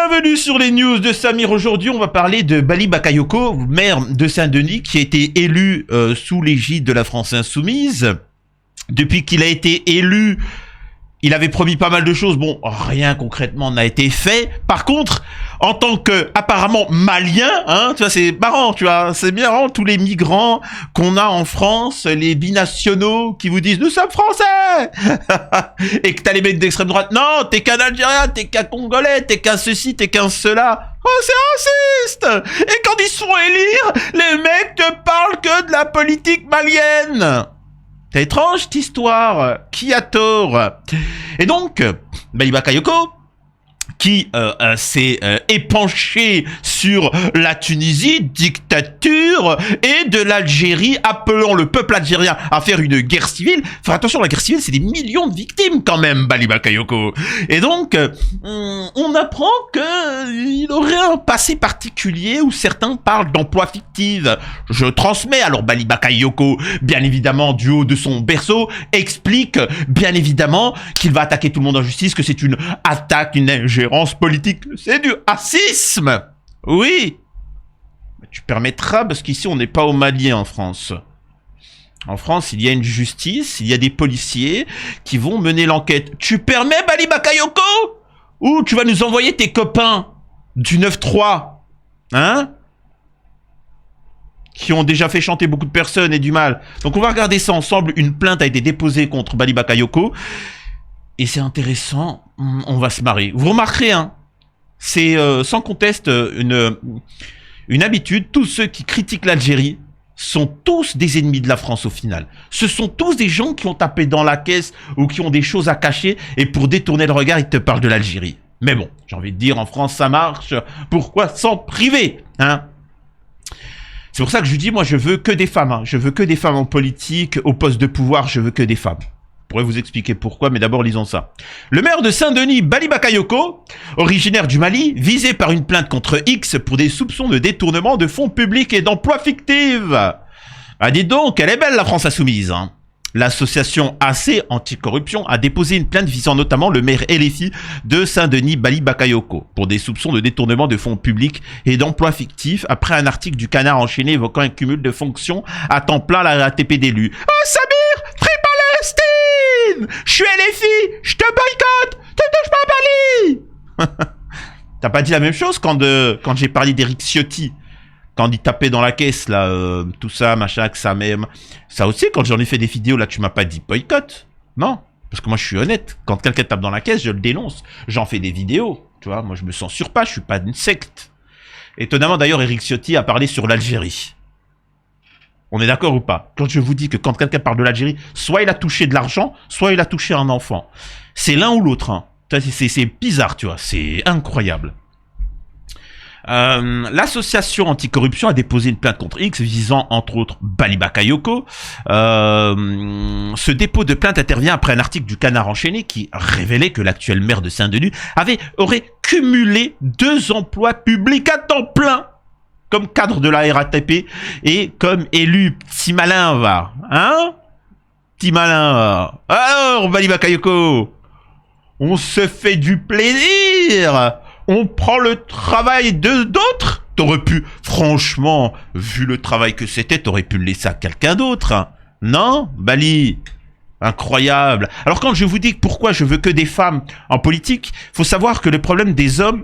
Bienvenue sur les news de Samir. Aujourd'hui, on va parler de Bali Bakayoko, maire de Saint-Denis, qui a été élu sous l'égide de la France Insoumise. Depuis qu'il a été élu, il avait promis pas mal de choses. Bon, rien concrètement n'a été fait. Par contre, en tant que apparemment malien, hein, tu vois, c'est marrant, tu vois, c'est bien marrant, tous les migrants qu'on a en France, les binationaux qui vous disent nous sommes français, et que t'as les mecs d'extrême droite, non, t'es qu'un Algérien, t'es qu'un Congolais, t'es qu'un ceci, t'es qu'un cela. Oh, c'est raciste. Et quand ils se font élire, les mecs te parlent que de la politique malienne. C'est étrange cette histoire. Qui a tort? Et donc, Bali Bakayoko, qui s'est épanché sur la Tunisie, dictature, et de l'Algérie, appelant le peuple algérien à faire une guerre civile. Faire attention, la guerre civile, c'est des millions de victimes quand même, Bali Bakayoko. Et donc, on apprend qu'il aurait un passé particulier où certains parlent d'emploi fictif. Je transmets, alors Bali Bakayoko, bien évidemment, du haut de son berceau, explique bien évidemment qu'il va attaquer tout le monde en justice, que c'est une attaque, une ingérence politique, c'est du racisme. Oui. Tu permettras, parce qu'ici on n'est pas au Mali en France. En France, il y a une justice, il y a des policiers qui vont mener l'enquête. Tu permets, Bali Bakayoko? Ou tu vas nous envoyer tes copains du 9-3, hein? Qui ont déjà fait chanter beaucoup de personnes et du mal. Donc on va regarder ça ensemble. Une plainte a été déposée contre Bali Bakayoko. Et c'est intéressant, on va se marrer. Vous remarquerez, hein, c'est sans conteste une habitude. Tous ceux qui critiquent l'Algérie sont tous des ennemis de la France au final. Ce sont tous des gens qui ont tapé dans la caisse ou qui ont des choses à cacher. Et pour détourner le regard, ils te parlent de l'Algérie. Mais bon, j'ai envie de dire, en France, ça marche. Pourquoi s'en priver, hein? C'est pour ça que je dis, moi, je veux que des femmes. Hein. Je veux que des femmes en politique, au poste de pouvoir, je veux que des femmes. Je pourrais vous expliquer pourquoi, mais d'abord lisons ça. Le maire de Saint-Denis, Bali Bakayoko, originaire du Mali, visé par une plainte contre X pour des soupçons de détournement de fonds publics et d'emplois fictifs. Ah, dites donc, elle est belle la France Insoumise. Hein. L'association AC Anticorruption a déposé une plainte visant notamment le maire LFI de Saint-Denis, Bali Bakayoko, pour des soupçons de détournement de fonds publics et d'emplois fictifs après un article du Canard enchaîné évoquant un cumul de fonctions à temps plein à la RATP d'élu. Oh, Samir, Palestine! Je suis LFI, je te boycotte, tu touches pas à Bali. T'as pas dit la même chose quand j'ai parlé d'Éric Ciotti, quand il tapait dans la caisse là, tout ça, machin, que ça même. Ça aussi, quand j'en ai fait des vidéos là, tu m'as pas dit boycott, non, parce que moi je suis honnête. Quand quelqu'un tape dans la caisse, je le dénonce. J'en fais des vidéos, tu vois. Moi je me censure pas, je suis pas d'une secte. Étonnamment d'ailleurs, Éric Ciotti a parlé sur l'Algérie. On est d'accord ou pas? Quand je vous dis que quand quelqu'un parle de l'Algérie, soit il a touché de l'argent, soit il a touché un enfant. C'est l'un ou l'autre. Hein. C'est bizarre, tu vois. C'est incroyable. L'association anticorruption a déposé une plainte contre X visant entre autres Bali Bakayoko. Ce dépôt de plainte intervient après un article du Canard enchaîné qui révélait que l'actuel maire de Saint-Denis aurait cumulé 2 emplois publics à temps plein comme cadre de la RATP et comme élu. Petit malin, va. Hein? Petit malin, va. Alors, Bali Bakayoko, on se fait du plaisir. On prend le travail de d'autres. T'aurais pu, franchement, vu le travail que c'était, t'aurais pu le laisser à quelqu'un d'autre. Hein. Non, Bali? Incroyable. Alors quand je vous dis pourquoi je veux que des femmes en politique, faut savoir que le problème des hommes,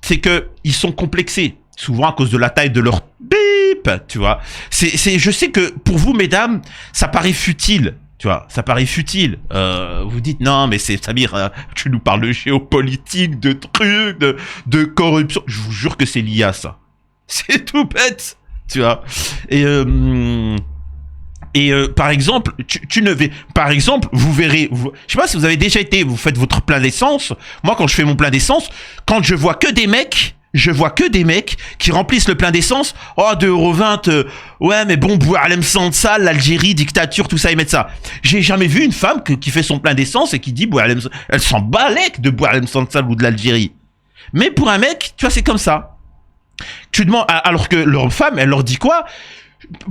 c'est que ils sont complexés. Souvent à cause de la taille de leur bip, tu vois. Je sais que pour vous, mesdames, ça paraît futile. Tu vois, ça paraît futile. Vous dites, non, mais c'est Samir, tu nous parles de géopolitique, de trucs, de corruption. Je vous jure que c'est lié à ça. C'est tout bête, tu vois. Et par exemple, par exemple, vous verrez, je sais pas si vous avez déjà été, vous faites votre plein d'essence. Moi, quand je fais mon plein d'essence, quand je vois que des mecs qui remplissent le plein d'essence. Oh, 2,20 €. Ouais, mais bon, Boualem Sansal, l'Algérie, dictature, tout ça, ils mettent ça. J'ai jamais vu une femme qui fait son plein d'essence et qui dit Boualem, elle s'en balèque de Boualem Sansal ou de l'Algérie. Mais pour un mec, tu vois, c'est comme ça. Tu demandes, alors que leur femme, elle leur dit quoi?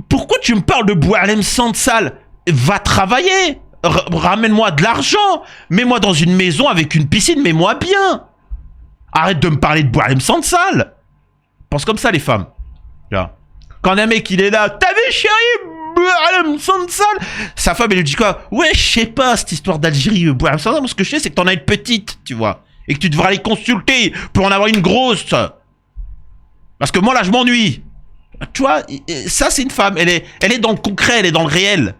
Pourquoi tu me parles de Boualem Sansal? Va travailler. Ramène-moi de l'argent. Mets-moi dans une maison avec une piscine, mets-moi bien. Arrête de me parler de Boualem Sansal. Pense comme ça, les femmes. Tu vois. Quand un mec, il est là, t'as vu, chérie, Boualem Sansal, sa femme, elle lui dit quoi? Ouais, je sais pas, cette histoire d'Algérie, Boualem Sansal, ce que je sais, c'est que t'en as une petite, tu vois. Et que tu devras aller consulter pour en avoir une grosse. Parce que moi, là, je m'ennuie. Tu vois, ça, c'est une femme. Elle est dans le concret, elle est dans le réel.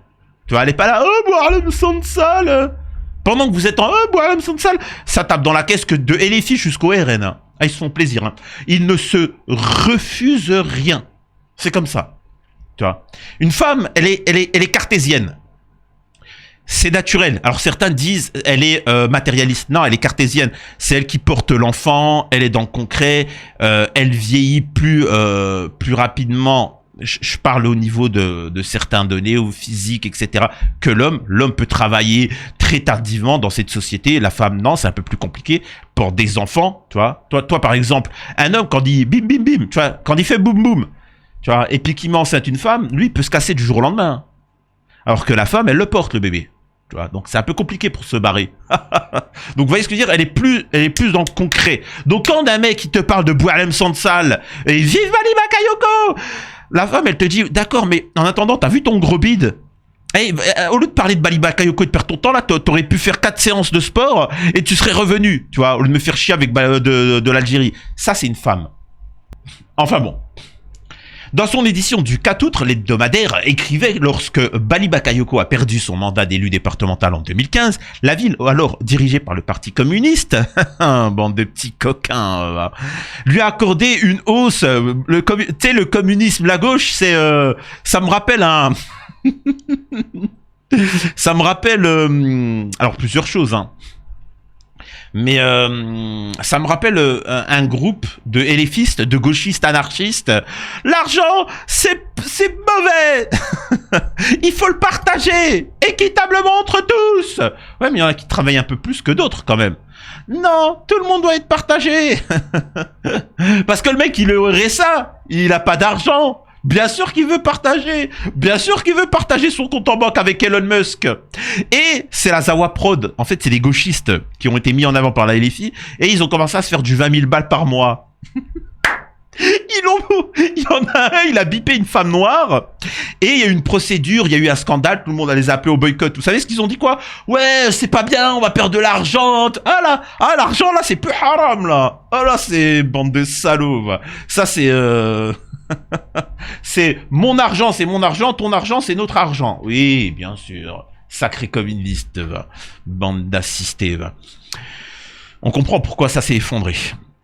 Tu vois, elle est pas là, oh, Boualem Sansal. Pendant que vous êtes en, oh, Boualem Sansal, ça tape dans la caisse que de LFI jusqu'au RN. Hein. Ah, ils se font plaisir. Hein. Ils ne se refusent rien. C'est comme ça. Tu vois. Une femme, elle est cartésienne. C'est naturel. Alors certains disent, elle est matérialiste. Non, elle est cartésienne. C'est elle qui porte l'enfant. Elle est dans le concret. Elle vieillit plus rapidement. Je parle au niveau de certains données, au physique, etc. que l'homme. L'homme peut travailler très tardivement dans cette société. La femme, non, c'est un peu plus compliqué. Pour des enfants, tu vois. Toi, par exemple, un homme, quand il bim, bim, bim, tu vois, quand il fait boum, boum, tu vois, et puis qu'il met enceinte une femme, lui, il peut se casser du jour au lendemain. Alors que la femme, elle le porte, le bébé. Tu vois, donc c'est un peu compliqué pour se barrer. Donc vous voyez ce que je veux dire, elle est plus dans le concret. Donc quand un mec il te parle de Boualem Sansal et vive Mali Bakayoko, la femme elle te dit d'accord, mais en attendant t'as vu ton gros bide? Hey, au lieu de parler de Bali Bakayoko et de perdre ton temps là, t'aurais pu faire 4 séances de sport et tu serais revenu, tu vois, au lieu de me faire chier avec de l'Algérie. Ça c'est une femme. Enfin bon. Dans son édition du 4 août, l'hebdomadaire écrivait lorsque Bali Bakayoko a perdu son mandat d'élu départemental en 2015, la ville, alors dirigée par le Parti communiste, bande de petits coquins, lui a accordé une hausse. Tu sais, le communisme, la gauche, c'est, ça me rappelle un, ça me rappelle, alors plusieurs choses, hein. Mais ça me rappelle un groupe de LFistes, de gauchistes anarchistes. L'argent, c'est mauvais. Il faut le partager équitablement entre tous. Ouais, mais il y en a qui travaillent un peu plus que d'autres quand même. Non, tout le monde doit être partagé. Parce que le mec, il est au RSA, il a pas d'argent. Bien sûr qu'il veut partager. Bien sûr qu'il veut partager son compte en banque avec Elon Musk. Et c'est la Zawa Prod. En fait, c'est des gauchistes qui ont été mis en avant par la LFI. Et ils ont commencé à se faire du 20 000 balles par mois. Il y en a un, il a bipé une femme noire. Et il y a eu une procédure, il y a eu un scandale. Tout le monde a les appelés au boycott. Vous savez ce qu'ils ont dit quoi? Ouais, c'est pas bien, on va perdre de l'argent. Ah l'argent là, c'est plus haram là. Ah là, c'est bande de salauds. Va. Ça, c'est... c'est mon argent, ton argent, c'est notre argent. Oui, bien sûr. Sacré communiste, va. Bande d'assistés, va. On comprend pourquoi ça s'est effondré.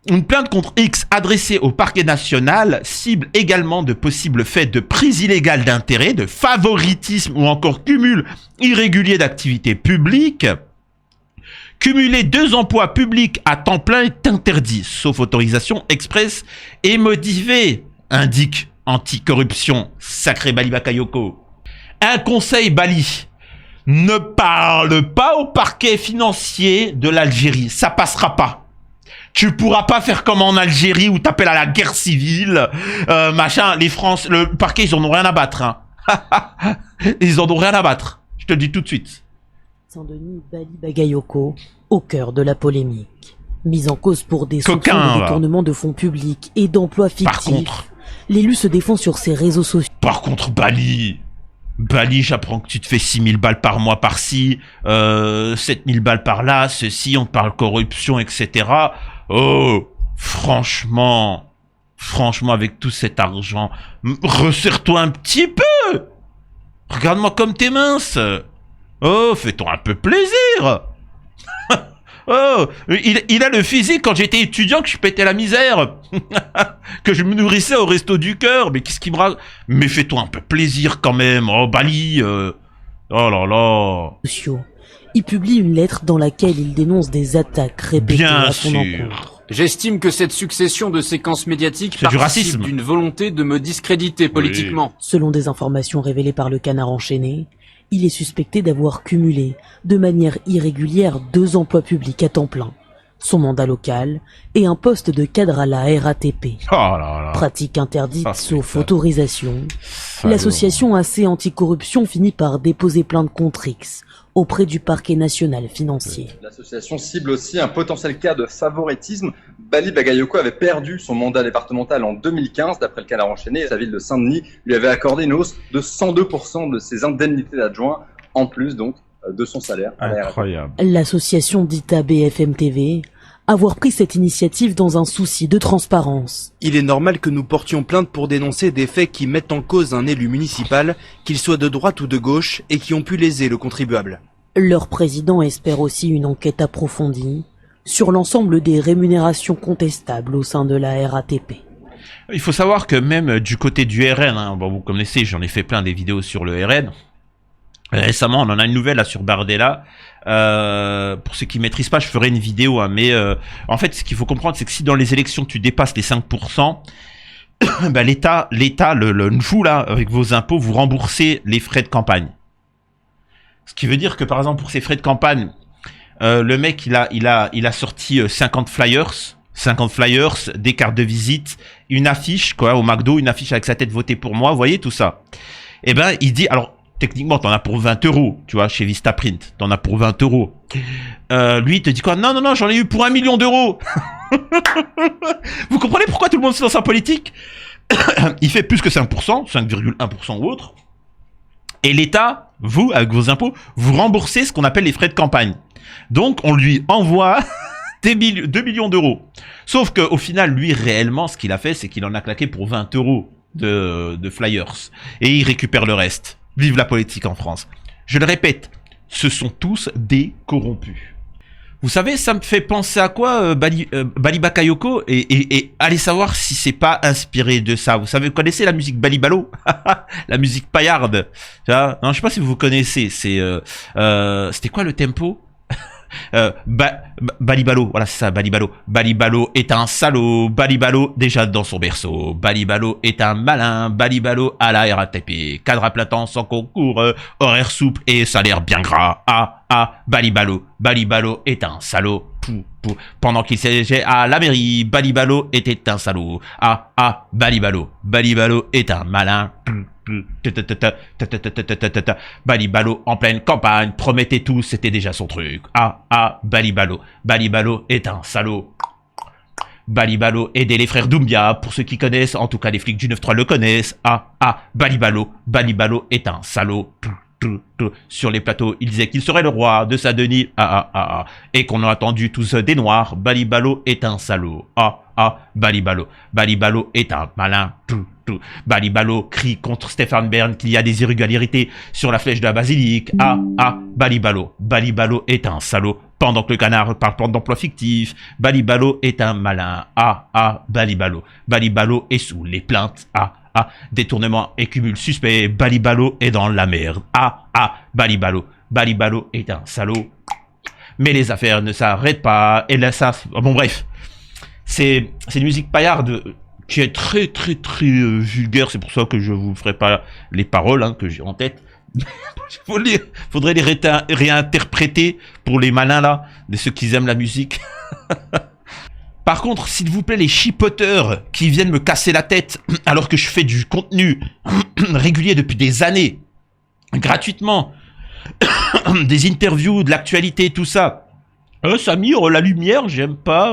Une plainte contre X adressée au parquet national cible également de possibles faits de prise illégale d'intérêt, de favoritisme ou encore cumul irrégulier d'activités publiques. Cumuler 2 emplois publics à temps plein est interdit, sauf autorisation expresse et motivée, indique Anticorruption, sacré Bali Bakayoko. Un conseil Bali, ne parle pas au parquet financier de l'Algérie, ça passera pas. Tu pourras pas faire comme en Algérie où t'appelles à la guerre civile, machin, le parquet ils en ont rien à battre. Hein. Ils en ont rien à battre, je te le dis tout de suite. Saint-Denis, Bali Bakayoko, au cœur de la polémique. Mise en cause pour des soupçons de détournement de fonds publics et d'emplois fictifs. L'élu se défend sur ses réseaux sociaux. Par contre, Bali, j'apprends que tu te fais 6 000 balles par mois par-ci, 7 000 balles par-là, ceci, on te parle corruption, etc. Oh, franchement, avec tout cet argent, resserre-toi un petit peu. Regarde-moi comme t'es mince. Oh, fais-toi un peu plaisir. Oh, il a le physique quand j'étais étudiant que je pétais la misère. Que je me nourrissais au resto du cœur. Mais qu'est-ce qui me raconte? Mais fais-toi un peu plaisir quand même. Oh, Bali. Oh là là. Il publie une lettre dans laquelle il dénonce des attaques répétées à son encontre. J'estime que cette succession de séquences médiatiques participe d'une volonté de me discréditer politiquement. Oui. Selon des informations révélées par le Canard enchaîné, il est suspecté d'avoir cumulé, de manière irrégulière, 2 emplois publics à temps plein, son mandat local et un poste de cadre à la RATP. Oh là là. Pratique interdite sauf autorisation. L'association AC Anticorruption finit par déposer plainte contre X, auprès du parquet national financier. L'association cible aussi un potentiel cas de favoritisme. Bali Bagayoko avait perdu son mandat départemental en 2015, d'après le Canard enchaîné. Sa ville de Saint-Denis lui avait accordé une hausse de 102% de ses indemnités d'adjoint, en plus donc de son salaire. Incroyable. L'association dit à BFM TV avoir pris cette initiative dans un souci de transparence. Il est normal que nous portions plainte pour dénoncer des faits qui mettent en cause un élu municipal, qu'il soit de droite ou de gauche, et qui ont pu léser le contribuable. Leur président espère aussi une enquête approfondie sur l'ensemble des rémunérations contestables au sein de la RATP. Il faut savoir que même du côté du RN, hein, bon, vous connaissez, j'en ai fait plein des vidéos sur le RN. Récemment, on en a une nouvelle là sur Bardella. Pour ceux qui maîtrisent pas, je ferai une vidéo. Hein, mais en fait, ce qu'il faut comprendre, c'est que si dans les élections tu dépasses les 5%, bah, l'État, vous là, avec vos impôts, vous remboursez les frais de campagne. Ce qui veut dire que par exemple pour ces frais de campagne, le mec il a sorti 50 flyers, des cartes de visite, une affiche quoi au McDo, une affiche avec sa tête votée pour moi, vous voyez tout ça. Et ben il dit alors. Techniquement, t'en as pour 20 €, tu vois, chez Vistaprint. T'en as pour 20 €. Lui, il te dit quoi? Non, j'en ai eu pour 1 million d'euros. Vous comprenez pourquoi tout le monde se lance en politique? Il fait plus que 5%, 5,1% ou autre. Et l'État, vous, avec vos impôts, vous remboursez ce qu'on appelle les frais de campagne. Donc, on lui envoie 2 millions d'euros. Sauf qu'au final, lui, réellement, ce qu'il a fait, c'est qu'il en a claqué pour 20 € de flyers. Et il récupère le reste. Vive la politique en France. Je le répète, ce sont tous des corrompus. Vous savez, ça me fait penser à quoi, Bali Bakayoko et allez savoir si c'est pas inspiré de ça. Vous savez, vous connaissez la musique Balibalo? La musique paillarde. Non, je sais pas si vous connaissez. C'était quoi le tempo? Balibalo, voilà c'est ça, Balibalo. Balibalo est un salaud, Balibalo déjà dans son berceau, Balibalo est un malin, Balibalo à la RATP, cadre à plein temps sans concours, horaire souple et salaire bien gras. Balibalo est un salaud. Pendant qu'il siégeait à la mairie, Balibalo était un salaud. Balibalo est un malin. Balibalo en pleine campagne, promettait tout, c'était déjà son truc. Balibalo est un salaud. Balibalo aidait les frères Doumbia, pour ceux qui connaissent, en tout cas les flics du 9-3 le connaissent. Balibalo est un salaud. Sur les plateaux, il disait qu'il serait le roi de Saint-Denis. Et qu'on a attendu tous des noirs. Balibalo est un salaud. Balibalo est un malin. Balibalo crie contre Stéphane Bern qu'il y a des irrégularités sur la flèche de la basilique. Balibalo est un salaud. Pendant que le canard parle d'emploi fictif, Balibalo est un malin. Balibalo est sous les plaintes. Détournement et cumul suspect, Balibalo est dans la merde. Balibalo est un salaud. Mais les affaires ne s'arrêtent pas. Et là, ça, bon bref, c'est une musique paillarde qui est très vulgaire. C'est pour ça que je vous ferai pas les paroles hein, que j'ai en tête. Faudrait les réinterpréter pour les malins là, de ceux qui aiment la musique. Par contre, s'il vous plaît, les chipoteurs qui viennent me casser la tête alors que je fais du contenu régulier depuis des années, gratuitement, des interviews, de l'actualité, tout ça. Samir, la lumière, j'aime pas.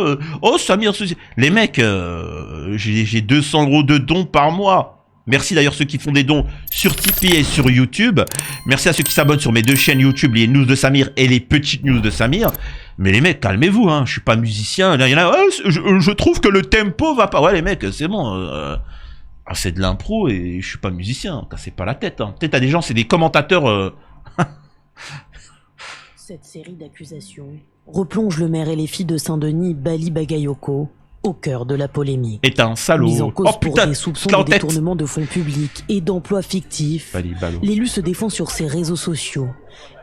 Samir, ceci. Les mecs, j'ai 200 € de dons par mois. Merci d'ailleurs ceux qui font des dons sur Tipeee et sur YouTube. Merci à ceux qui s'abonnent sur mes deux chaînes YouTube, les news de Samir et les petites news de Samir. Mais les mecs, calmez-vous, hein. Je suis pas musicien. Il y en a, je trouve que le tempo va pas. Ouais, les mecs, c'est bon. C'est de l'impro et je suis pas musicien. Cassez pas la tête. Hein. Peut-être à des gens, c'est des commentateurs. Cette série d'accusations replonge le maire et les filles de Saint-Denis, Bali Bagayoko, au cœur de la polémique. Est un salaud. Mis en cause pour des soupçons de détournement de fonds publics et d'emplois fictifs, l'élu se défend sur ses réseaux sociaux.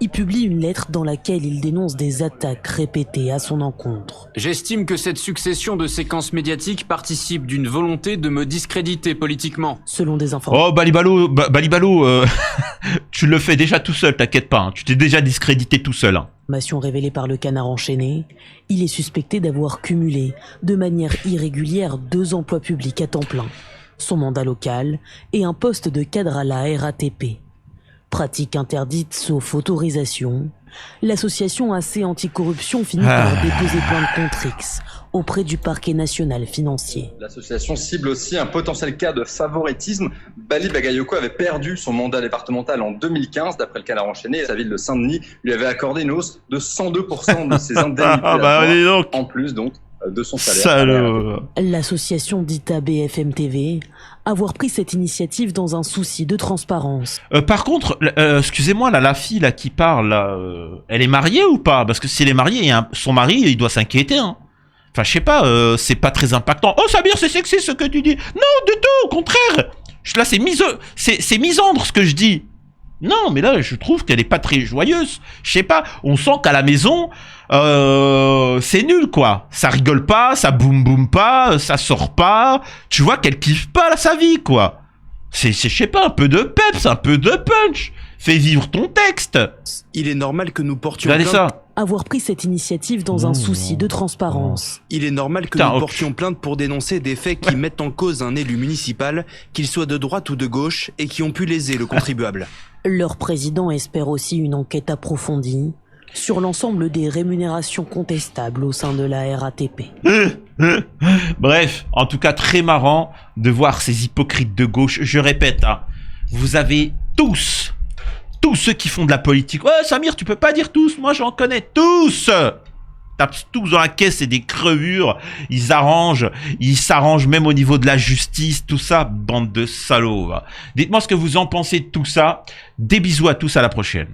Il publie une lettre dans laquelle il dénonce des attaques répétées à son encontre. J'estime que cette succession de séquences médiatiques participe d'une volonté de me discréditer politiquement. Selon des informations. Oh, Balibalo, tu le fais déjà tout seul, t'inquiète pas. Hein. Tu t'es déjà discrédité tout seul. Hein. Révélée par le Canard enchaîné, il est suspecté d'avoir cumulé de manière irrégulière 2 emplois publics à temps plein, son mandat local et un poste de cadre à la RATP. Pratique interdite sauf autorisation L'association AC Anticorruption finit par déposer plainte contre X auprès du parquet national financier. L'association cible aussi un potentiel cas de favoritisme. Bali Bagayoko avait perdu son mandat départemental en 2015, d'après le Canard enchaîné. Sa ville de Saint-Denis lui avait accordé une hausse de 102% de ses indemnités, en plus donc de son salaire. Salaud. L'association dit à BFM TV avoir pris cette initiative dans un souci de transparence. Par contre, excusez-moi, là, la fille là qui parle, là, elle est mariée ou pas? Parce que si elle est mariée, son mari, il doit s'inquiéter, hein. Enfin, je sais pas, c'est pas très impactant. Oh, Samir, c'est sexy ce que tu dis. Non, du tout, au contraire. Là, c'est misandre ce que je dis. Non, mais là, je trouve qu'elle est pas très joyeuse. Je sais pas, on sent qu'à la maison, c'est nul, quoi. Ça rigole pas, ça boum boum pas, ça sort pas. Tu vois qu'elle kiffe pas sa vie, quoi. Je sais pas, un peu de peps, un peu de punch. Fais vivre ton texte. Il est normal que nous portions Regardez plainte. ça. Avoir pris cette initiative dans un souci de transparence. Il est normal que nous portions plainte pour dénoncer des faits qui mettent en cause un élu municipal, qu'il soit de droite ou de gauche, et qui ont pu léser le contribuable. Leur président espère aussi une enquête approfondie sur l'ensemble des rémunérations contestables au sein de la RATP. Bref, en tout cas très marrant de voir ces hypocrites de gauche. Je répète, hein, vous avez tous ceux qui font de la politique. Ouais, Samir, tu peux pas dire tous, moi j'en connais tous. Tapent tous dans la caisse, c'est des crevures. Ils s'arrangent même au niveau de la justice, tout ça, bande de salauds. Dites-moi ce que vous en pensez de tout ça. Des bisous à tous, à la prochaine.